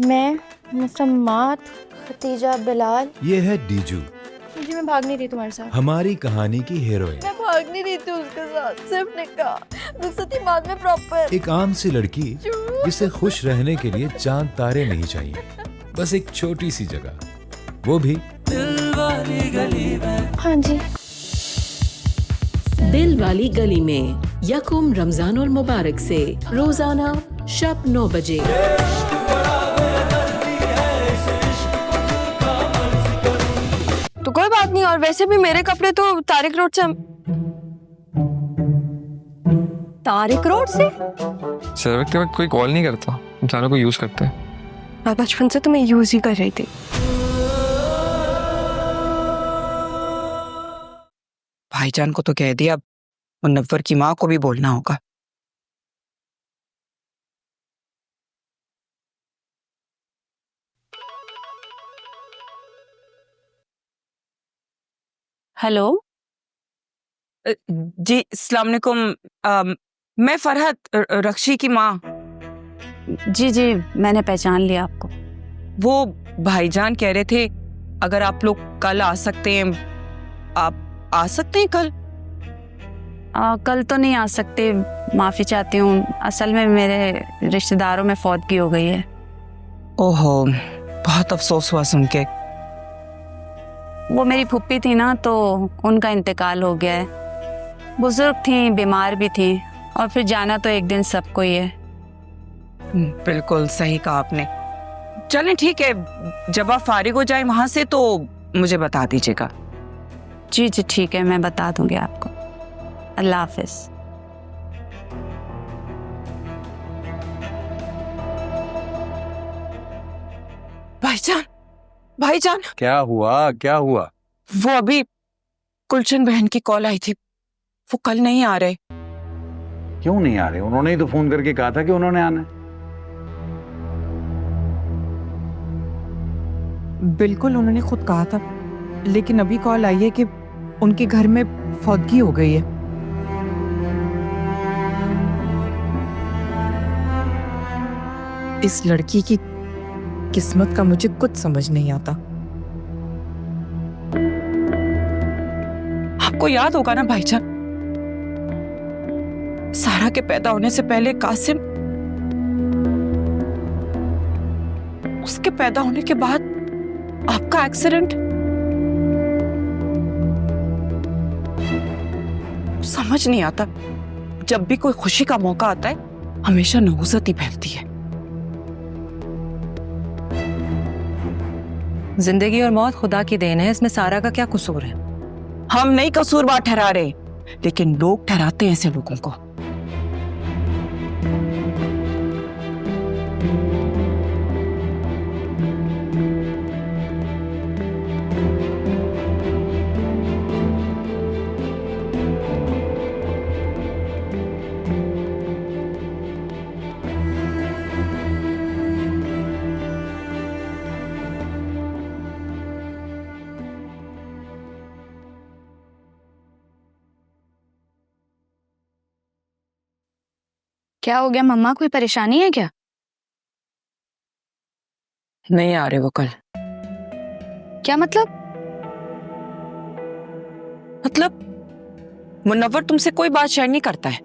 मैं मुसम्मात खतीजा बिलाल। ये है डीजू, जी मैं भाग नहीं रही तुम्हारे साथ। हमारी कहानी की हीरोइन। मैं भाग नहीं रही थी उसके साथ, सिर्फ निकाह रुखसती बाद में प्रॉपर। एक आम सी लड़की जिसे खुश रहने के लिए चांद तारे नहीं चाहिए, बस एक छोटी सी जगह, वो भी दिल वाली गली में। हाँ जी। दिल वाली गली में यकुम रमजानुल मुबारक से रोजाना शब 9 बजे। तो कोई बात नहीं, और वैसे भी मेरे कपड़े तो तारिक रोड से। तारिक रोड से? सर्वर के वक्त कोई कॉल नहीं करता, इंसानों को यूज करते हैं। मैं बचपन से तुम्हें यूज ही कर रही थी। भाईजान को तो कह दिया, मुनव्वर की माँ को भी बोलना होगा। हेलो जी, अस्सलाम वालेकुम। मैं फरहत रक्षी की माँ। जी जी, मैंने पहचान लिया आपको। वो भाईजान कह रहे थे अगर आप लोग कल आ सकते हैं, आप आ सकते हैं कल? कल तो नहीं आ सकते, माफ़ी चाहती हूँ। असल में मेरे रिश्तेदारों में फौतगी हो गई है। ओहो, बहुत अफसोस हुआ सुन के। वो मेरी फुप्पी थी ना, तो उनका इंतकाल हो गया है। बुजुर्ग थी, बीमार भी थी, और फिर जाना तो एक दिन सबको ही है। बिल्कुल सही कहा आपने। चलें ठीक है, जब आप फारिग हो जाए वहां से तो मुझे बता दीजिएगा। जी जी ठीक है, मैं बता दूंगी आपको। अल्लाह हाफिज। भाईजान, भाईजान। क्या हुआ, क्या हुआ? वो अभी गुलशन बहन की कॉल आई थी, वो कल नहीं आ रहे। क्यों नहीं आ रहे? उन्होंने ही तो फोन करके कहा था कि उन्होंने आना है। बिल्कुल, उन्होंने खुद कहा था, लेकिन अभी कॉल आई है कि उनके घर में फौतगी हो गई है। इस लड़की की किस्मत का मुझे कुछ समझ नहीं आता। आपको याद होगा ना भाईजान, सारा के पैदा होने से पहले कासिम, उसके पैदा होने के बाद आपका एक्सीडेंट। समझ नहीं आता, जब भी कोई खुशी का मौका आता है हमेशा नहुसत ही फैलती है। जिंदगी और मौत खुदा की देन है, इसमें सारा का क्या कसूर है? हम नहीं कसूरवार ठहरा रहे, लेकिन लोग ठहराते हैं ऐसे लोगों को। क्या हो गया मम्मा, कोई परेशानी है क्या? नहीं आ रहे वो कल। क्या मतलब? मुनव्वर तुमसे कोई बात शेयर नहीं करता है।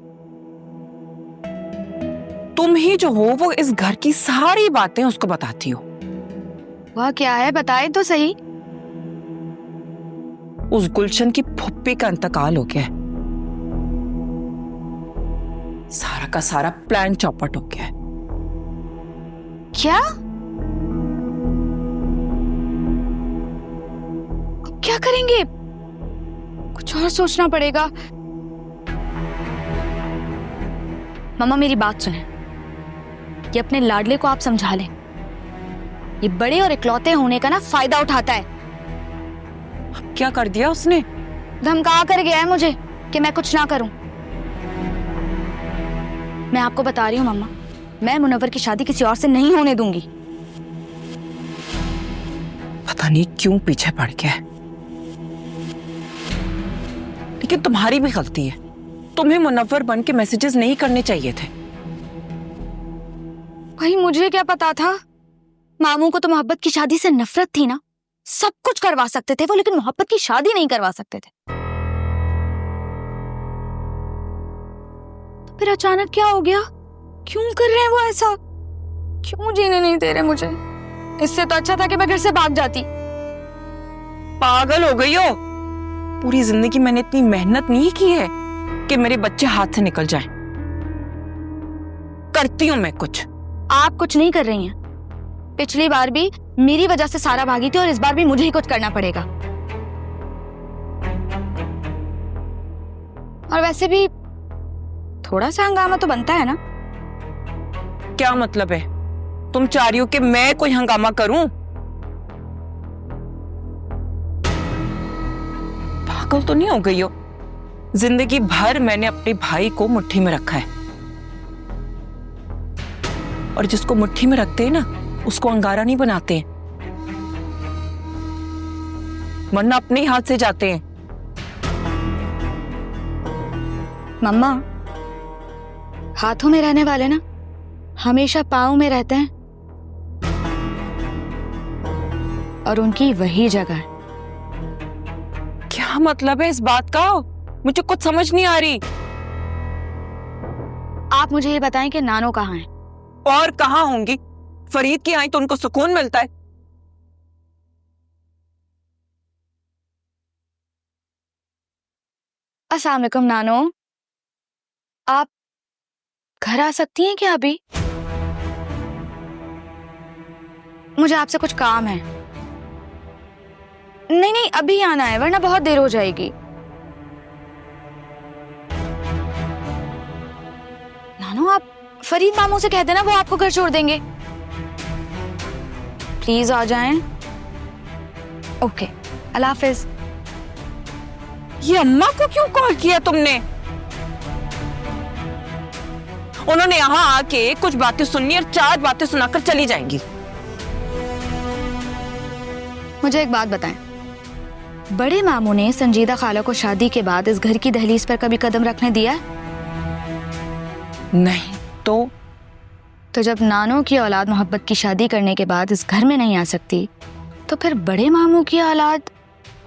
तुम ही जो हो वो इस घर की सारी बातें उसको बताती हो। वह क्या है, बताए तो सही। उस गुलशन की फुप्पी का इंतकाल हो गया है। सारा का सारा प्लान चौपट हो गया है। क्या? क्या करेंगे? कुछ और सोचना पड़ेगा। मम्मा मेरी बात सुने, ये अपने लाडले को आप समझा लें। ये बड़े और इकलौते होने का ना फायदा उठाता है। क्या कर दिया उसने? धमका कर गया है मुझे कि मैं कुछ ना करूं। मैं आपको बता रही हूँ मम्मा, मैं मुनव्वर की शादी किसी और से नहीं होने दूंगी। पता नहीं क्यों पीछे पड़ गया है, लेकिन तुम्हारी भी गलती है। तुम्हें मुनव्वर बन के मैसेजेस नहीं करने चाहिए थे। भाई मुझे क्या पता था, मामू को तो मोहब्बत की शादी से नफरत थी ना, सब कुछ करवा सकते थे वो, लेकिन मोहब्बत की शादी नहीं करवा सकते थे। तो फिर अचानक क्या हो गया? क्यों कर रहे हैं वो ऐसा? क्यों जीने नहीं दे रहे मुझे? इससे तो अच्छा था कि मैं घर से भाग जाती। पागल हो गई हो? पूरी जिंदगी मैंने इतनी मेहनत नहीं की है कि मेरे बच्चे हाथ से निकल जाएं। करती हूं मैं कुछ। आप कुछ नहीं कर रही हैं। पिछली बार भी मेरी वजह से सारा भागी थी और इस बार भी मुझे ही कुछ करना पड़ेगा। और वैसे भी थोड़ा सा हंगामा तो बनता है ना। क्या मतलब है? तुम चाह रही हो कि मैं कोई हंगामा करूं? पागल तो नहीं हो गई हो? जिंदगी भर मैंने अपने भाई को मुट्ठी में रखा है, और जिसको मुट्ठी में रखते हैं ना, उसको अंगारा नहीं बनाते, वरना अपने ही हाथ से जाते हैं। मम्मा, हाथों में रहने वाले ना हमेशा पाँव में रहते हैं, और उनकी वही जगह है। क्या मतलब है इस बात का? मुझे कुछ समझ नहीं आ रही। आप मुझे ये बताएं कि नानो कहाँ है? और कहाँ होंगी? फरीद की आई तो उनको सुकून मिलता है। अस्सलाम वालेकुम नानो, आप घर आ सकती हैं क्या अभी? मुझे आपसे कुछ काम है। नहीं नहीं, अभी आना है वरना बहुत देर हो जाएगी। नानो, आप फरीद मामू से कह देना, वो आपको घर छोड़ देंगे। प्लीज आ जाएं। ओके, अल्लाह हाफिज। ये अम्मा को क्यों कॉल किया तुमने? उन्होंने यहाँ आके कुछ बातें सुननी और 4 बातें सुनाकर चली जाएंगी। मुझे एक बात बताएं, बड़े मामू ने संजीदा खाला को शादी के बाद इस घर की दहलीज पर कभी कदम रखने दिया है? नहीं तो जब नानो की औलाद मोहब्बत की शादी करने के बाद इस घर में नहीं आ सकती, तो फिर बड़े मामू की औलाद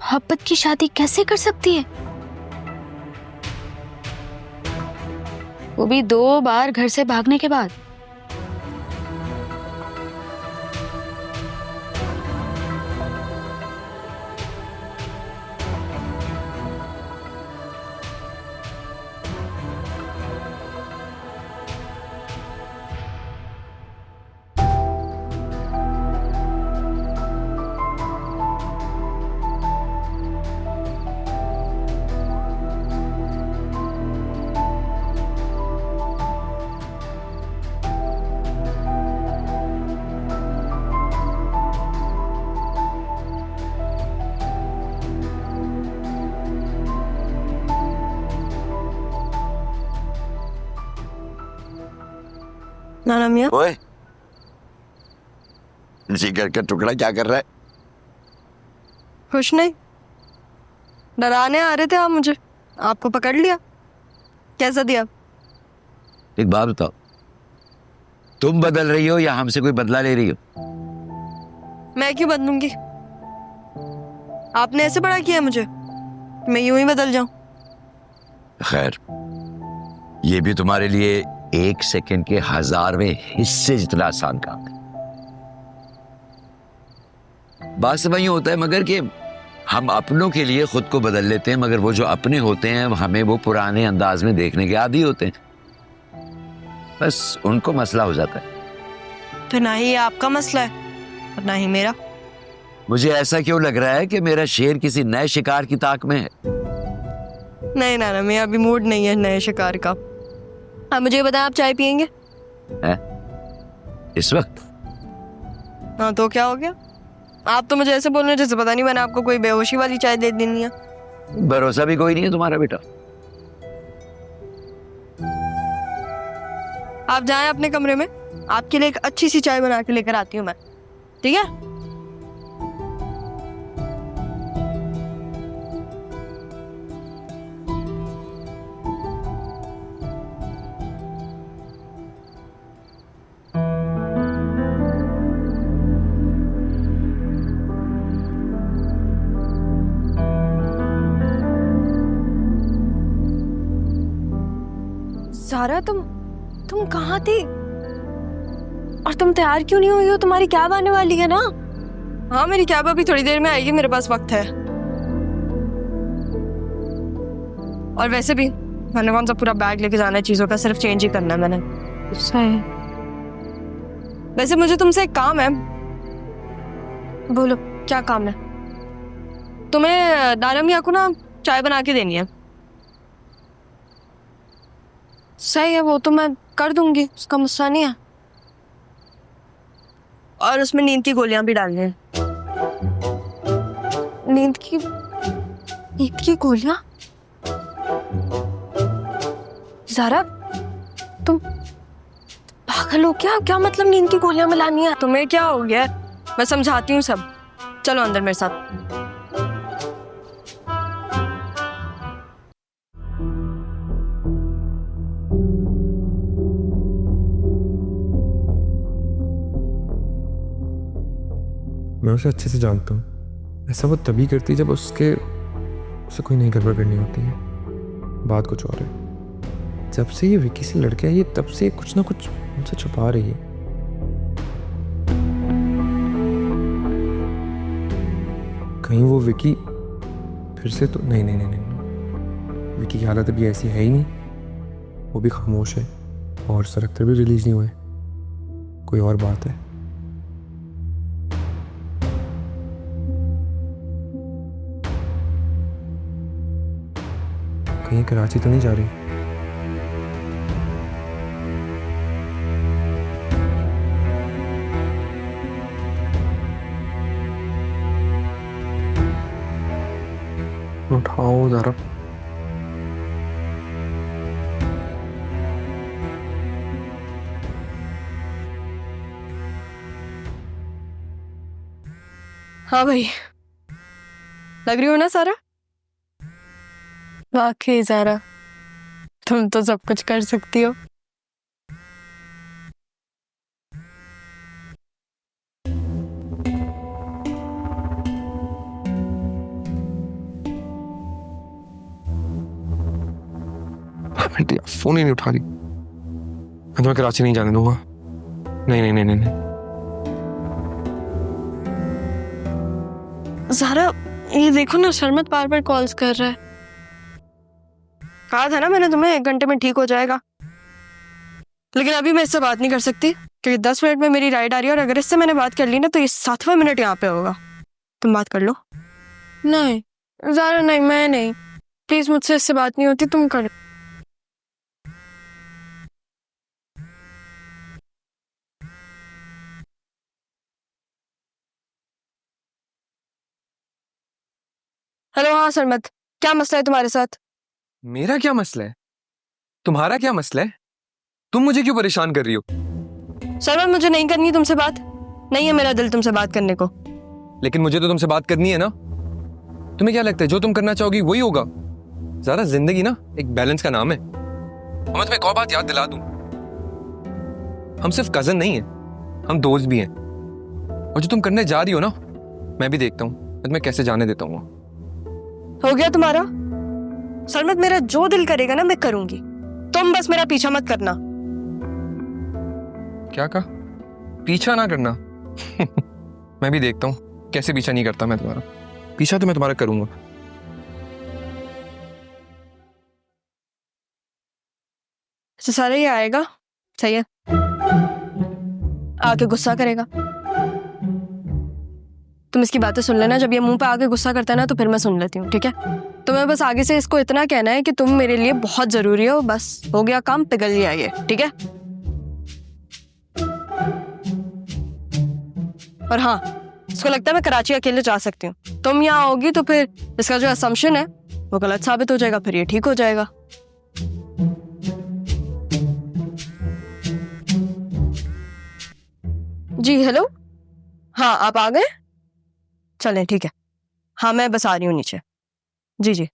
मोहब्बत की शादी कैसे कर सकती है? वो भी 2 बार घर से भागने के बाद। नाना मियाँ, ओए, जिगर का टुकड़ा क्या कर रहा है? कुछ नहीं, डराने आ रहे थे आप मुझे, आपको पकड़ लिया। कैसा दिया? एक बात बताओ, तुम बदल रही हो या हमसे कोई बदला ले रही हो? मैं क्यों बदलूंगी? आपने ऐसे बड़ा किया मुझे, मैं यूं ही बदल जाऊं? खैर, ये भी तुम्हारे लिए 1 सेकंड के 1000वें हिस्से जितना आसान काम है। बात से वही होता है मगर कि हम अपनों के लिए खुद को बदल लेते हैं, मगर वो जो अपने होते हैं हमें वो पुराने अंदाज में देखने के आदी होते हैं। बस उनको मसला हो जाता है। तो ना ही ये आपका मसला है और ना ही मेरा। मुझे ऐसा क्यों लग रहा है कि मेरा शेर किसी नए शिकार की ताक में है? नहीं नाना, मेरा अभी मूड नहीं है नए शिकार का। आप मुझे बताएं, आप चाय पियेंगे? है? इस वक्त? हाँ तो क्या हो गया? आप तो मुझे ऐसे बोल रहे हैं जैसे पता नहीं मैंने आपको कोई बेहोशी वाली चाय दे देनी है। भरोसा भी कोई नहीं है तुम्हारा बेटा। आप जाएं अपने कमरे में, आपके लिए एक अच्छी सी चाय बना के लेकर आती हूँ मैं, ठीक है? ज़ारा तुम कहाँ थी? और तुम तैयार क्यों नहीं हुई हो? तुम्हारी कैब आने वाली है ना? हाँ मेरी कैब अभी थोड़ी देर में आएगी, मेरे पास वक्त है। और वैसे भी मैंने कौन सा पूरा बैग लेके जाना है चीजों का, सिर्फ चेंज ही करना है मैंने। सही। वैसे मुझे तुमसे एक काम है। बोलो क्या काम है? तुम्हें दारा मियाँ को ना चाय बना के देनी है। सही है, वो तो मैं कर दूंगी, उसका मसला नहीं है। और उसमें नींद की गोलियां भी डालनी है। नींद की गोलियां? ज़ारा तुम पागल हो क्या? क्या मतलब नींद की गोलियां मिलानी है? तुम्हें क्या हो गया? मैं समझाती हूँ सब। चलो अंदर मेरे साथ। मैं उसे अच्छे से जानता हूँ। ऐसा वो तभी करती है जब उसे कोई नई गड़बड़ करनी होती है। बात कुछ और है। जब से ये विकी से लड़के आई है तब से कुछ ना कुछ मुझसे छुपा रही है। कहीं वो विकी फिर से तो नहीं। विकी की हालत अभी ऐसी है ही नहीं। वो भी खामोश है और सरकतर भी रिलीज नहीं हुए। कोई और बात है। कहीं कराची तो नहीं जा रही? उठाओ जरा। हाँ भाई, लग रही हो ना सारा? वाकई ज़ारा तुम तो सब कुछ कर सकती हो। फोन ही नहीं उठा रही। मैं तुम्हें कराची नहीं जाने दूंगा। नहीं। ज़ारा ये देखो ना, शर्मत बार बार कॉल्स कर रहा है। कहा था ना मैंने तुम्हें 1 घंटे में ठीक हो जाएगा। लेकिन अभी मैं इससे बात नहीं कर सकती क्योंकि 10 मिनट में मेरी राइड आ रही है और अगर इससे मैंने बात कर ली ना तो ये 7वां मिनट यहाँ पे होगा। तुम बात कर लो। नहीं ज़ारा नहीं, मैं नहीं, प्लीज मुझसे इससे बात नहीं होती, तुम कर। हेलो, हाँ सरमत, क्या मसला है तुम्हारे साथ? मेरा क्या मसला है? तुम्हारा क्या मसला है? तुम मुझे क्यों परेशान कर रही हो? सरमत मुझे नहीं करनी तुमसे बात, नहीं है मेरा दिल तुमसे बात करने को। लेकिन मुझे तो तुमसे बात करनी है ना। तुम्हें क्या लगता है जो तुम करना चाहोगी वही होगा? ज़रा जिंदगी ना एक बैलेंस का नाम है। और मैं तुम्हें एक और बात याद दिला दूं, हम सिर्फ कजन नहीं है, हम दोस्त भी हैं। और जो तुम करने जा रही हो ना, मैं भी देखता हूँ मैं तुम्हें कैसे जाने देता हूँ। हो गया तुम्हारा? सरमत मेरा जो दिल करेगा ना मैं करूंगी, तुम बस मेरा पीछा मत करना। क्या कहा? पीछा ना करना? मैं भी देखता हूँ कैसे पीछा नहीं करता मैं तुम्हारा। पीछा तो मैं तुम्हारा करूंगा। तो सारा ये आएगा, सही है, आके गुस्सा करेगा। तुम इसकी बातें सुन लेना, जब ये मुंह पे आके गुस्सा करता है ना तो फिर मैं सुन लेती हूँ, ठीक है? तुम्हें बस आगे से इसको इतना कहना है कि तुम मेरे लिए बहुत जरूरी हो, बस हो गया काम, पिघल लिया ये, ठीक है? और हाँ, इसको लगता है मैं कराची अकेले जा सकती हूँ, तुम यहाँ आओगी तो फिर इसका जो असम्पशन है वो गलत साबित हो जाएगा, फिर ये ठीक हो जाएगा। जी हेलो, हाँ आप आ गए? चलें ठीक है, हाँ मैं बस आ रही हूँ नीचे। जी जी,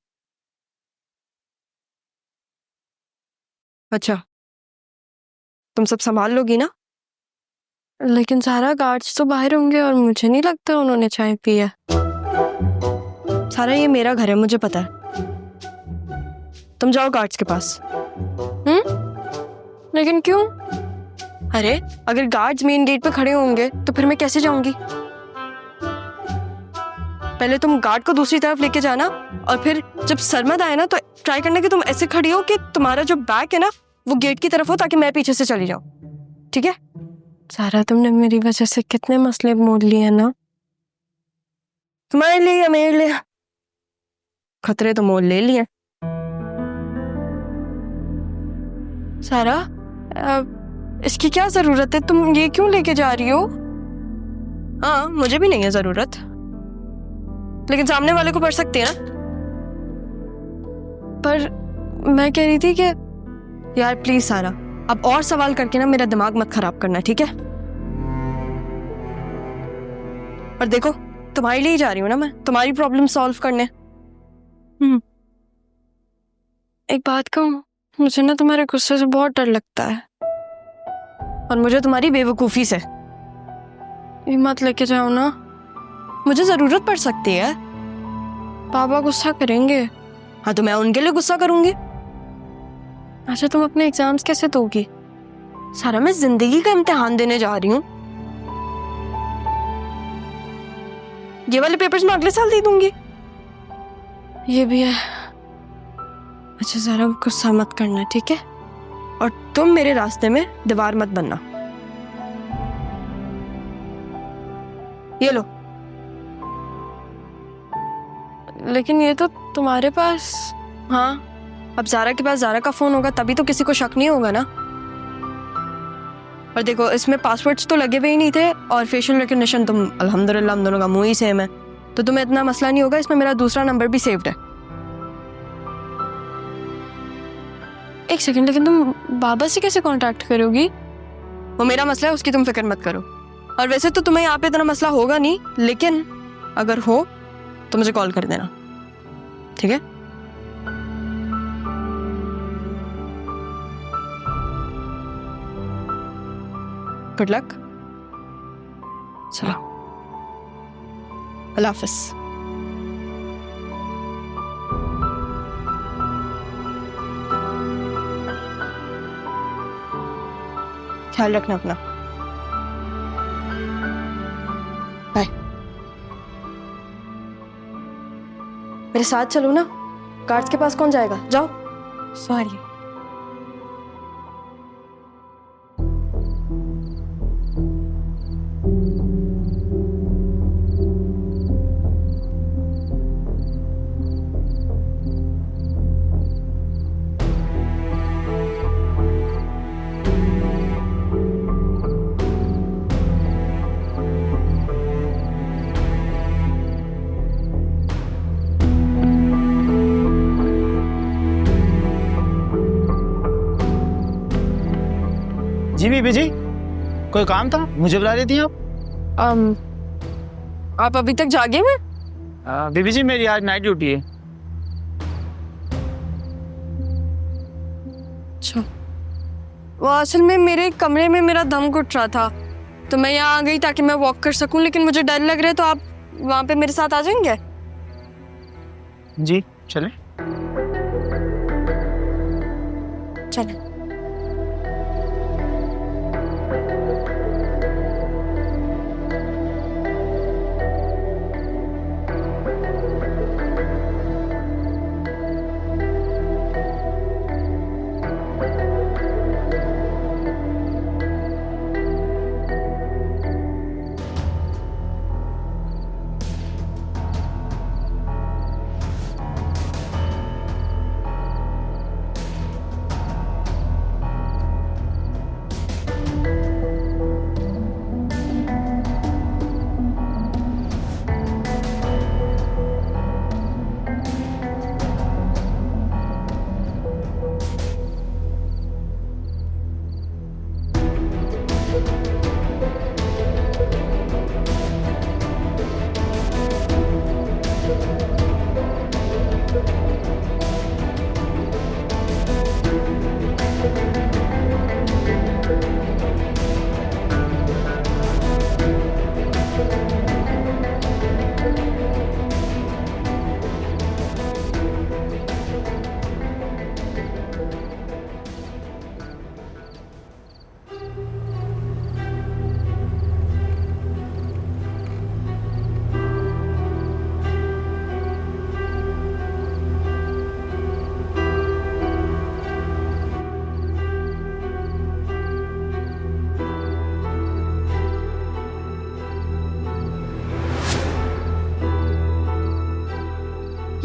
अच्छा तुम सब संभाल लोगी ना? लेकिन सारा गार्ड्स तो बाहर होंगे और मुझे नहीं लगता उन्होंने चाय पी है। सारा ये मेरा घर है, मुझे पता है। तुम जाओ गार्ड्स के पास। लेकिन क्यों? अरे अगर गार्ड्स मेन गेट पे खड़े होंगे तो फिर मैं कैसे जाऊंगी? पहले तुम गार्ड को दूसरी तरफ लेके जाना और फिर जब सरमद आए ना तो ट्राई करना कि तुम ऐसे खड़ी हो कि तुम्हारा जो बैक है ना वो गेट की तरफ हो ताकि मैं पीछे से चली जाऊं। ठीक है? सारा तुमने मेरी वजह से कितने मसले मोड़ लिए हैं ना। तुम्हारे लिए या मेरे लिए खतरे तो मोल ले लिए। सारा इसकी क्या जरूरत है? तुम ये क्यों लेके जा रही हो? हाँ मुझे भी नहीं है जरूरत, लेकिन सामने वाले को पड़ सकती है ना। पर मैं कह रही थी कि यार प्लीज सारा, अब और सवाल करके ना मेरा दिमाग मत खराब करना, ठीक है? और देखो तुम्हारे लिए ही जा रही हूँ ना मैं, तुम्हारी प्रॉब्लम सॉल्व करने। एक बात कहूँ, मुझे ना तुम्हारे गुस्से से बहुत डर लगता है और मुझे तुम्हारी बेवकूफी से। ये मत लेके जाओ ना, मुझे जरूरत पड़ सकती है। पापा गुस्सा करेंगे। हाँ तो मैं उनके लिए गुस्सा करूंगी। अच्छा तुम अपने एग्जाम्स कैसे दोगी? सारा मैं जिंदगी का इम्तिहान देने जा रही हूँ। ये वाले पेपर्स मैं अगले साल दे दूंगी। ये भी है। अच्छा जरा गुस्सा मत करना, ठीक है? और तुम मेरे रास्ते में दीवार मत बनना। ये लो। लेकिन ये तो तुम्हारे पास। हाँ अब जारा के पास जारा का फोन होगा तभी तो किसी को शक नहीं होगा ना। और देखो इसमें पासवर्ड्स तो लगे हुए ही नहीं थे और फेशियल रिकग्निशन तुम अल्हम्दुलिल्लाह हम दोनों का मुंह ही सेम है, तो तुम्हें इतना मसला नहीं होगा। इसमें मेरा दूसरा नंबर भी सेव्ड है। एक सेकंड, लेकिन तुम बाबा से कैसे कांटेक्ट करोगी? वो मेरा मसला है, उसकी तुम फिक्र मत करो। और वैसे तो तुम्हें यहाँ पे इतना मसला होगा नहीं, लेकिन अगर हो तो मुझे कॉल कर देना, ठीक है? Good luck. चलो अल्लाह हाफिज। ख्याल रखना अपना। बाय। मेरे साथ चलो ना, गार्ड्स के पास कौन जाएगा? जाओ। सॉरी। जी बीबी जी, कोई काम था? मुझे बुला रही थी आप? आप अभी तक जागे हैं? बीबी जी मेरी आज नाइट ड्यूटी है। अच्छा, वो असल में मेरे कमरे में मेरा दम घुट रहा था तो मैं यहाँ आ गई ताकि मैं वॉक कर सकूं, लेकिन मुझे डर लग रहा है, तो आप वहाँ पे मेरे साथ आ जाएंगे? जी चलें। चलें।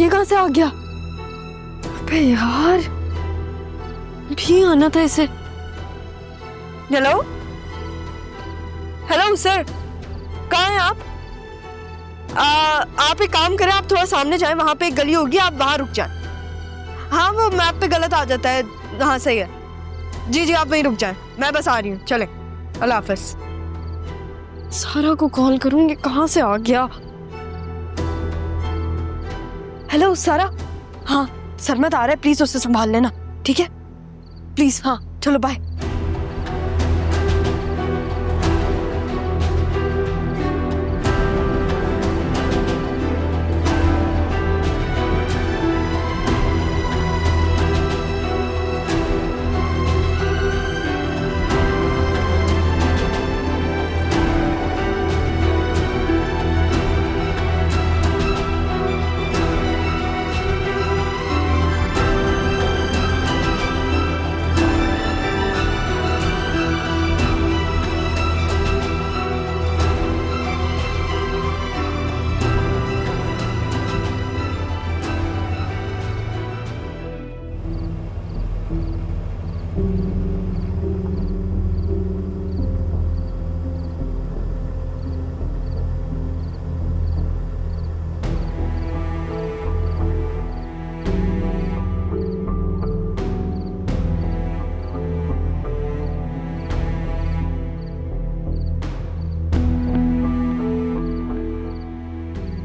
ये कहाँ से आ गया? अबे यार, भी आना था इसे। हेलो हेलो सर, कहाँ हैं आप? आप एक काम करें, आप थोड़ा सामने जाएं, वहां पे एक गली होगी, आप वहां रुक जाएं। हाँ, वो मैप पे गलत आ जाता है। हाँ सही है। जी जी, आप वहीं रुक जाएं, मैं बस आ रही हूँ। चले, अल्लाह हाफिज। सारा को कॉल करूंगी, कहाँ से आ गया? हेलो सारा, हाँ सरमत आ रहा है, प्लीज उससे संभाल लेना, ठीक है? प्लीज, हाँ चलो बाय।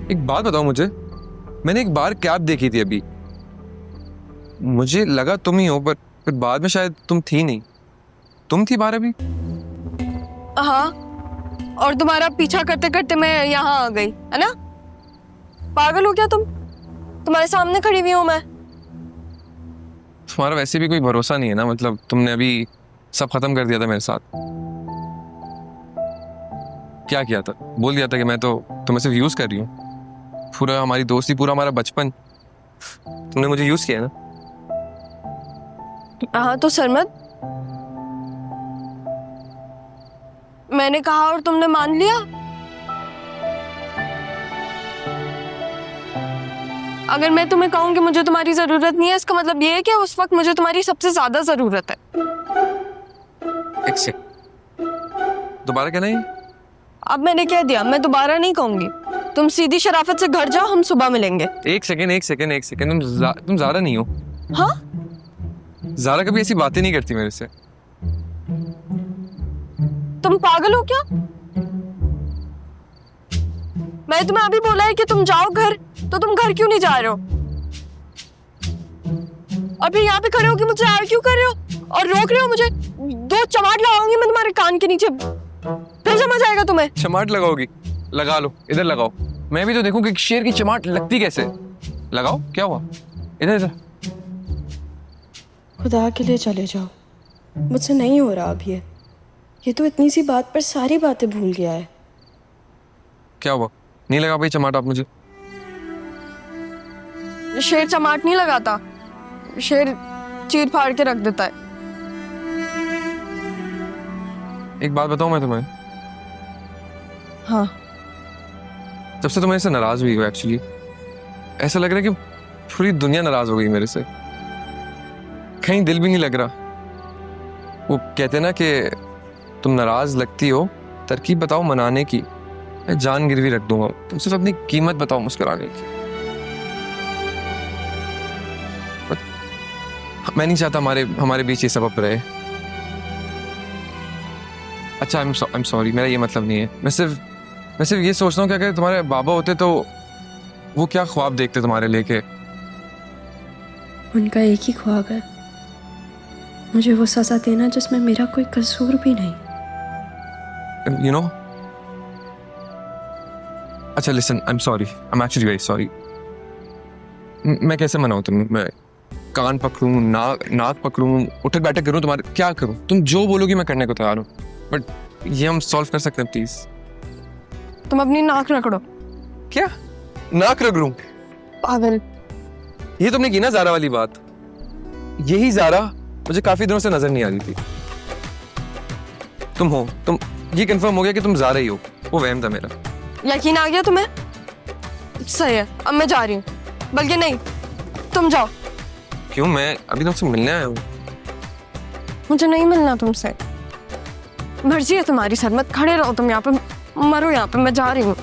एक बात बताओ मुझे, मैंने एक बार कैब देखी थी अभी, मुझे लगा तुम ही हो, पर फिर बाद में शायद तुम थी नहीं। तुम थी बाहर अभी? हाँ, और तुम्हारा पीछा करते करते मैं यहाँ आ गई, है ना? पागल हो क्या तुम? तुम्हारे सामने खड़ी हुई हूँ मैं। तुम्हारा वैसे भी कोई भरोसा नहीं है ना, मतलब तुमने अभी सब खत्म कर दिया था मेरे साथ। क्या किया था? बोल दिया था कि मैं तो तुम्हें सिर्फ यूज कर रही हूँ। पूरा हमारी दोस्ती, पूरा हमारा बचपन तुमने मुझे यूज किया ना। हाँ तो सरमत, मैंने कहा और तुमने मान लिया। अगर मैं तुम्हें कहूँ कि मुझे तुम्हारी जरूरत नहीं है, इसका मतलब ये है कि उस वक्त मुझे तुम्हारी सबसे ज्यादा जरूरत है। एक सेकंड, दोबारा कहना है? अब मैंने कह दिया, मैं दोबारा नहीं कहूंगी। तुम सीधी शराफत से घर जाओ, हम सुबह मिलेंगे। एक सेकंड, तुम ज़ारा नहीं हो। हाँ? ज़ारा कभी ऐसी बातें नहीं करती मेरे से। तुम पागल हो क्या? मैं तुम्हें अभी बोला है कि तुम जाओ घर, तो तुम घर क्यों नहीं जा रहे हो? और फिर यहाँ पे खड़े हो कि मुझसे आर्ग्यू कर रहे हो और रोक रहे हो मुझे। 2 चमाट लगाऊंगी मैं तुम्हारे कान के नीचे, फिर समझ आएगा तुम्हें। चमाट लगाओगी? लगा लो, इधर लगाओ, मैं भी तो देखूं कि शेर की चमाट लगती कैसे। लगाओ, क्या हुआ? इधर। खुदा के लिए चले जाओ, मुझसे नहीं हो रहा अब ये तो इतनी सी बात पर सारी बातें भूल गया है। क्या हुआ? नहीं लगा भाई चमाट आप मुझे? शेर चमाट नहीं लगाता, शेर चीर फाड़ के रख देता है। एक बात बताऊं मैं तुम्हें? हाँ। जब से तुम मेरे से नाराज हुई हो, एक्चुअली ऐसा लग रहा है कि पूरी दुनिया नाराज हो गई मेरे से। कहीं दिल भी नहीं लग रहा। वो कहते ना कि तुम नाराज लगती हो, तरकीब बताओ मनाने की, मैं जान गिरवी रख दूंगा। तुम सिर्फ अपनी कीमत बताओ मुस्कुराने की। मैं नहीं चाहता हमारे बीच ये सबब रहे। अच्छा, आई एम सॉरी, मेरा ये मतलब नहीं है। मैं सिर्फ ये सोचता हूँ कि अगर तुम्हारे बाबा होते तो वो क्या ख्वाब देखते तुम्हारे लेके। उनका एक ही ख्वाब है, मुझे वो सजा देना जिसमें मेरा कोई कसूर भी नहीं। You know? अच्छा listen, I am sorry, I am actually very sorry. मैं कैसे मनाऊँ तुम्हें? मैं कान पकड़ूं, नाक पकड़ूं, उठक बैठक करूं तुम्हारे? क्या करूं? तुम जो बोलोगी मैं करने को तैयार हूं, बट ये हम सॉल्व कर सकते हैं प्लीज। तुम अपनी नाक रगड़ो। क्या नाक रगड़ूं? पागल। ये तुमने की ना ज़ारा वाली बात। यही ज़ारा मुझे काफी दिनों से नजर नहीं आ रही थी। तुम हो, तुम ये कंफर्म हो गया कि तुम ज़ारा ही हो। वो वहम था मेरा। यकीन आ गया तुम्हें? सही है, अब मैं जा रही हूँ, बल्कि नहीं, तुम जाओ। क्यों? मैं अभी तुमसे मिलने आया हूँ। मुझे नहीं मिलना तुमसे। मर्जी है तुम्हारी सर, मत खड़े रहो तुम यहाँ पे, मरो यहाँ पे, मैं जा रही हूँ।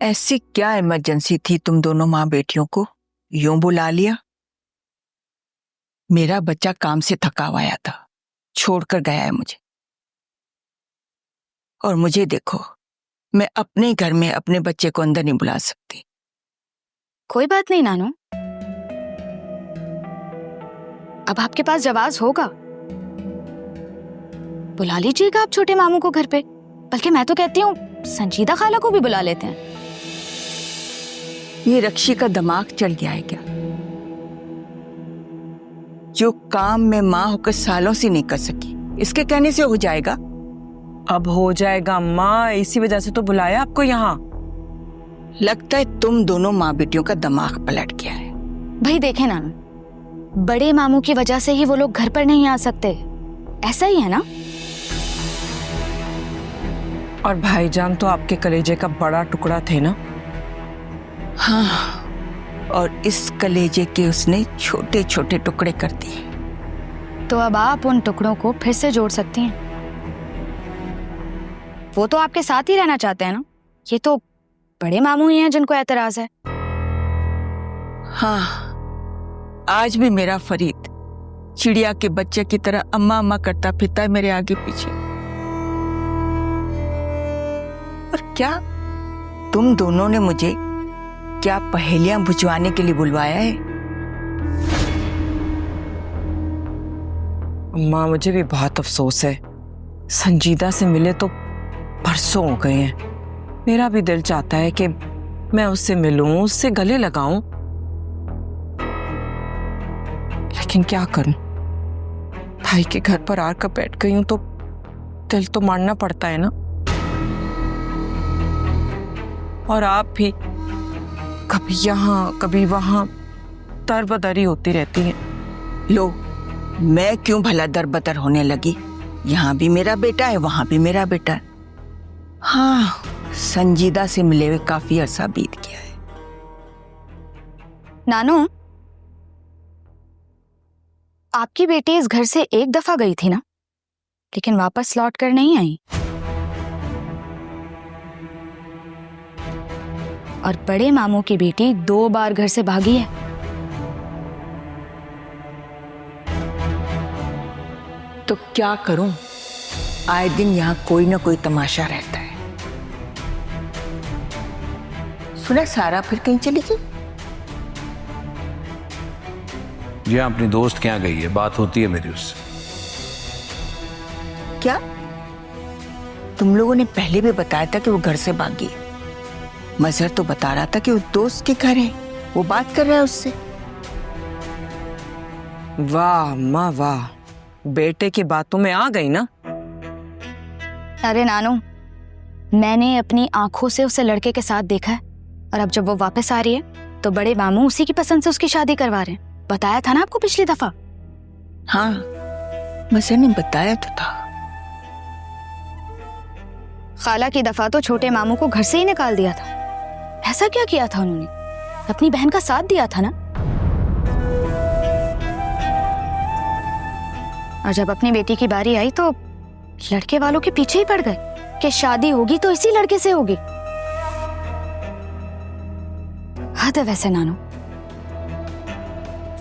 ऐसी क्या इमरजेंसी थी तुम दोनों माँ बेटियों को यूं बुला लिया? मेरा बच्चा काम से थका हुआ आया था, छोड़कर गया है मुझे। और मुझे देखो, मैं अपने घर में अपने बच्चे को अंदर नहीं बुला सकती। कोई बात नहीं नानू, अब आपके पास जवाब होगा, बुला लीजिएगा आप छोटे मामू को घर पे। बल्कि मैं तो कहती हूँ संजीदा खाला को भी बुला लेते हैं। ये रक्षी का दिमाग चल गया है क्या? जो काम में माँ होकर सालों से नहीं कर सकी, इसके कहने से हो जाएगा? अब हो जाएगा अम्मा, इसी वजह से तो बुलाया आपको यहाँ। लगता है तुम दोनों माँ बेटियों का दिमाग पलट गया है। भाई देखे नानू, बड़े मामू की वजह से ही वो लोग घर पर नहीं आ सकते, ऐसा ही है ना? और भाईजान तो आपके कलेजे का बड़ा टुकड़ा थे ना? हाँ, और इस कलेजे के उसने छोटे छोटे टुकड़े कर दिए। तो अब आप उन टुकड़ों को फिर से जोड़ सकती हैं। वो तो आपके साथ ही रहना चाहते हैं ना, ये तो बड़े मामू ही हैं जिनको एतराज है। हाँ, आज भी मेरा फरीद चिड़िया के बच्चे की तरह अम्मा अम्मा करता फिरता है मेरे आगे पीछे। और क्या तुम दोनों ने मुझे क्या पहेलियां बुझवाने के लिए बुलवाया है? अम्मा मुझे भी बहुत अफसोस है, संजीदा से मिले तो परसों हो गए हैं। मेरा भी दिल चाहता है कि मैं उससे मिलूं, उससे गले लगाऊं, लेकिन क्या करूं, भाई के घर पर आकर बैठ गई हूं तो दिल तो मानना पड़ता है ना। और आप भी कभी यहाँ कभी वहां दरबदरी होती रहती हैं। लो, मैं क्यों भला दरबदर होने लगी? यहाँ भी मेरा बेटा है, वहां भी मेरा बेटा है। हाँ, संजीदा से मिले हुए काफी अरसा बीत गया है। नानू, आपकी बेटी इस घर से एक दफा गई थी ना, लेकिन वापस लौट कर नहीं आई। और बड़े मामू की बेटी 2 बार घर से भागी है। तो क्या करूं, आए दिन यहाँ कोई ना कोई तमाशा रहता है। सुना सारा फिर कहीं चली गई? जी हाँ, अपनी दोस्त के यहाँ गई है, बात होती है मेरी उससे। क्या तुम लोगों ने पहले भी बताया था कि वो घर से भागी? मजहर तो बता रहा था कि वो दोस्त के घर है, वो बात कर रहा है उससे। वाह अम्मा वाह, बेटे की बातों में आ गई ना। अरे नानू, मैंने अपनी आंखों से उसे लड़के के साथ देखा है, और अब जब वो वापस आ रही है तो बड़े मामू उसी की पसंद से उसकी शादी करवा रहे हैं। बताया था ना आपको पिछली दफा। हाँ, मजहर ने बताया तो था। खाला की दफा तो छोटे मामू को घर से ही निकाल दिया था। ऐसा क्या किया था उन्होंने? अपनी बहन का साथ दिया था ना। और जब अपनी बेटी की बारी आई तो लड़के वालों के पीछे ही पड़ गए कि शादी होगी तो इसी लड़के से होगी। हद है वैसे नानू।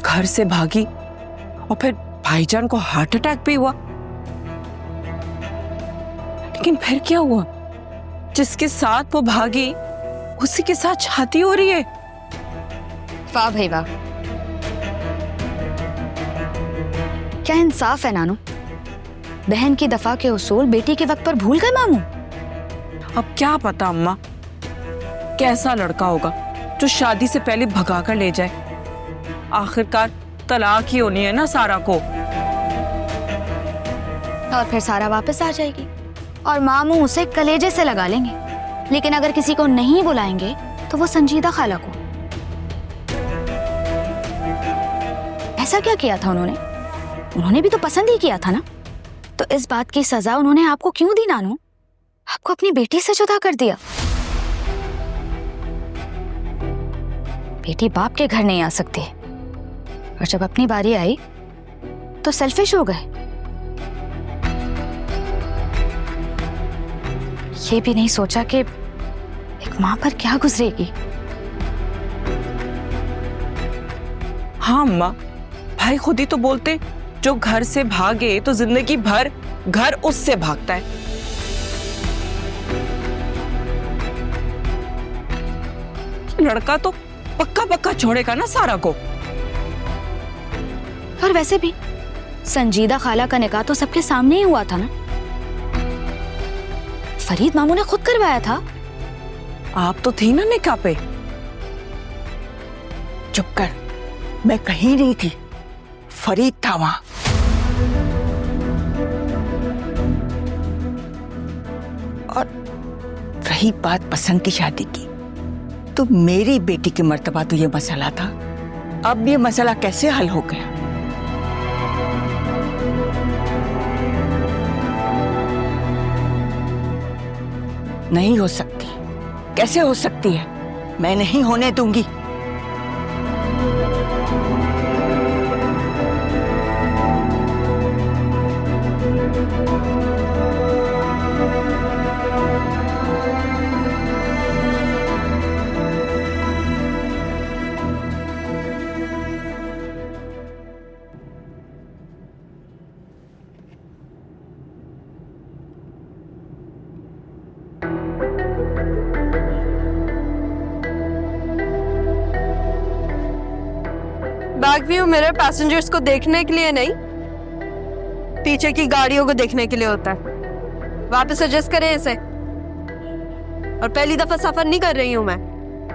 घर से भागी और फिर भाईजान को हार्ट अटैक भी हुआ। लेकिन फिर क्या हुआ? जिसके साथ वो भागी उसी के साथ शादी हो रही है। वाह भाई वाह, क्या इंसाफ है नानू। बहन की दफा के उसूल बेटी के वक्त पर भूल गए मामू। अब क्या पता अम्मा, कैसा लड़का होगा जो शादी से पहले भगा कर ले जाए। आखिरकार तलाक ही होनी है ना सारा को। और फिर सारा वापस आ जाएगी और मामू उसे कलेजे से लगा लेंगे। लेकिन अगर किसी को नहीं बुलाएंगे तो वो संजीदा खाला को। ऐसा क्या किया था उन्होंने? उन्होंने भी तो पसंद ही किया था ना। तो इस बात की सजा उन्होंने आपको क्यों दी नानू? आपको अपनी बेटी से जुदा कर दिया। बेटी बाप के घर नहीं आ सकती और जब अपनी बारी आई तो सेल्फिश हो गए। ये भी नहीं सोचा कि एक मां पर क्या गुजरेगी। हाँ अम्मा, भाई खुद ही तो बोलते, जो घर से भागे तो जिंदगी भर घर उससे भागता है। लड़का तो पक्का पक्का छोड़ेगा ना सारा को। और वैसे भी संजीदा खाला का निकाह तो सबके सामने ही हुआ था ना। फरीद मामू ने खुद करवाया था। आप तो थी ना निकाह पे। चुप कर, मैं कहीं नहीं थी, फरीद था वहां। और रही बात पसंद की शादी की, तो मेरी बेटी की मर्तबा तो ये मसला था। अब ये मसला कैसे हल हो गया? नहीं हो सकती। कैसे हो सकती है? मैं नहीं होने दूंगी। बैक व्यू मिरर पैसेंजर्स को देखने के लिए नहीं, पीछे की गाड़ियों को देखने के लिए होता है। वापस एडजस्ट करें इसे। और पहली दफा सफर नहीं कर रही हूं मैं।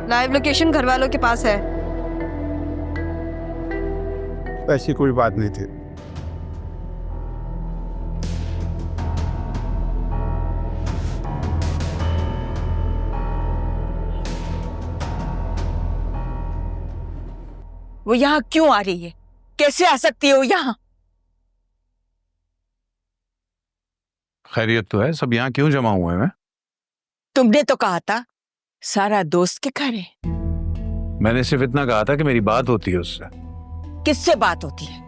लाइव लोकेशन घर वालों के पास है। ऐसी कोई बात नहीं थी। वो यहाँ क्यों आ रही है? कैसे आ सकती है वो यहाँ? खैरियत तो है, सब यहाँ क्यों जमा हुए हैं? तुमने तो कहा था सारा दोस्त के घर है। मैंने सिर्फ इतना कहा था कि मेरी बात होती है उससे। किससे बात होती है?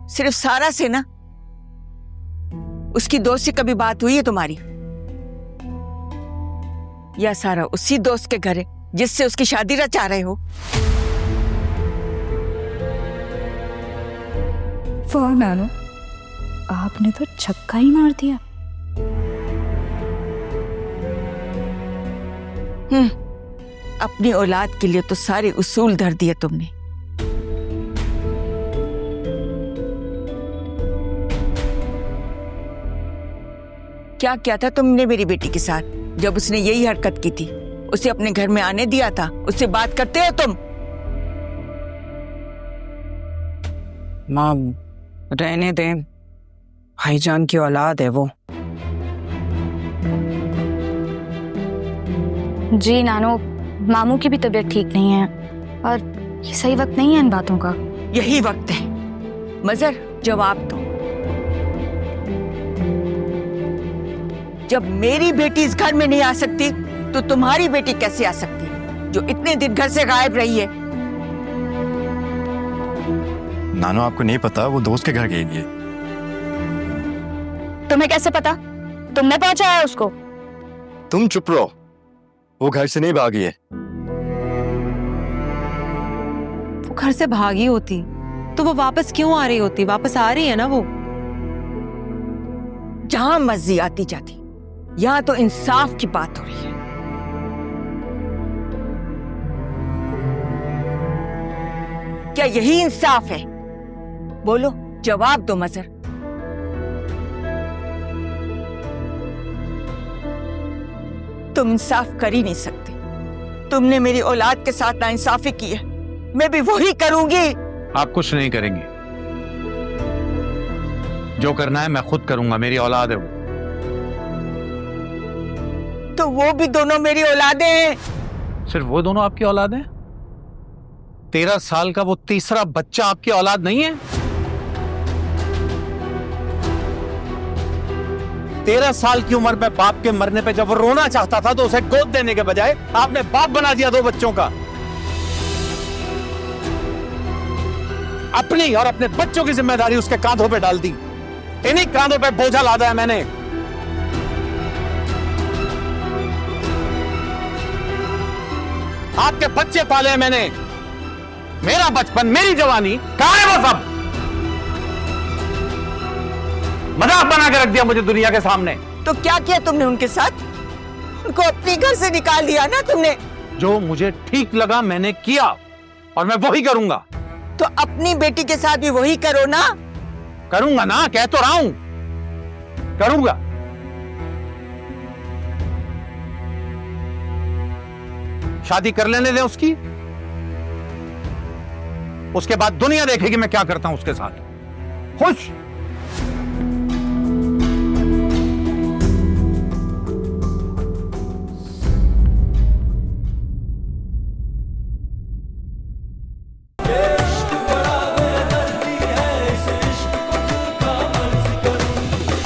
सिर्फ सारा से ना? उसकी दोस्त से कभी बात हुई है तुम्हारी? या सारा उसी दोस्त के घर है जिससे उसकी शादी रचा रहे हो? वाह नानू, आपने तो छक्का ही मार दिया। अपनी औलाद के लिए तो सारे उसूल धर दिए तुमने। क्या किया था तुमने मेरी बेटी के साथ जब उसने यही हरकत की थी? उसे अपने घर में आने दिया था? उससे बात करते हो तुम? माँ रहने दें, भाईजान की औलाद है वो। जी नानू, मामू की भी तबीयत ठीक नहीं है और ये सही वक्त नहीं है इन बातों का। यही वक्त है। मजर, जवाब दो। जब मेरी बेटी इस घर में नहीं आ सकती तो तुम्हारी बेटी कैसे आ सकती है, जो इतने दिन घर से गायब रही है? नानो, आपको नहीं पता वो दोस्त के घर गई है। तुम्हें कैसे पता? तुमने पहुंचाया उसको? तुम चुप रहो, वो घर से नहीं भागी है। वो घर से भागी होती तो वो वापस क्यों आ रही होती? वापस आ रही है ना वो। जहां मर्जी आती जाती, यहां तो इंसाफ की बात हो रही है। क्या यही इंसाफ है? बोलो, जवाब दो मजर। तुम इंसाफ कर ही नहीं सकते। तुमने मेरी औलाद के साथ नाइंसाफी की है। मैं भी वही करूंगी। आप कुछ नहीं करेंगी, जो करना है मैं खुद करूंगा, मेरी औलाद है वो। तो वो भी दोनों मेरी औलादें हैं। सिर्फ वो दोनों आपकी औलाद हैं? 13 साल का वो तीसरा बच्चा आपकी औलाद नहीं है? 13 साल की उम्र में बाप के मरने पे जब वो रोना चाहता था तो उसे गोद देने के बजाय आपने बाप बना दिया 2 बच्चों का। अपनी और अपने बच्चों की जिम्मेदारी उसके कांधों पे डाल दी। इन्हीं कांधों पे बोझा लादा है मैंने। आपके बच्चे पाले हैं मैंने। मेरा बचपन, मेरी जवानी कहां है वो सब? मजाक बना के रख दिया मुझे दुनिया के सामने। तो क्या किया तुमने उनके साथ? उनको अपने घर से निकाल दिया ना तुमने। जो मुझे ठीक लगा मैंने किया और मैं वही करूंगा। तो अपनी बेटी के साथ भी वही करो ना। करूंगा ना, कह तो रहा हूं, करूंगा। शादी कर लेने दें उसकी, उसके बाद दुनिया देखेगी मैं क्या करता हूं उसके साथ। खुश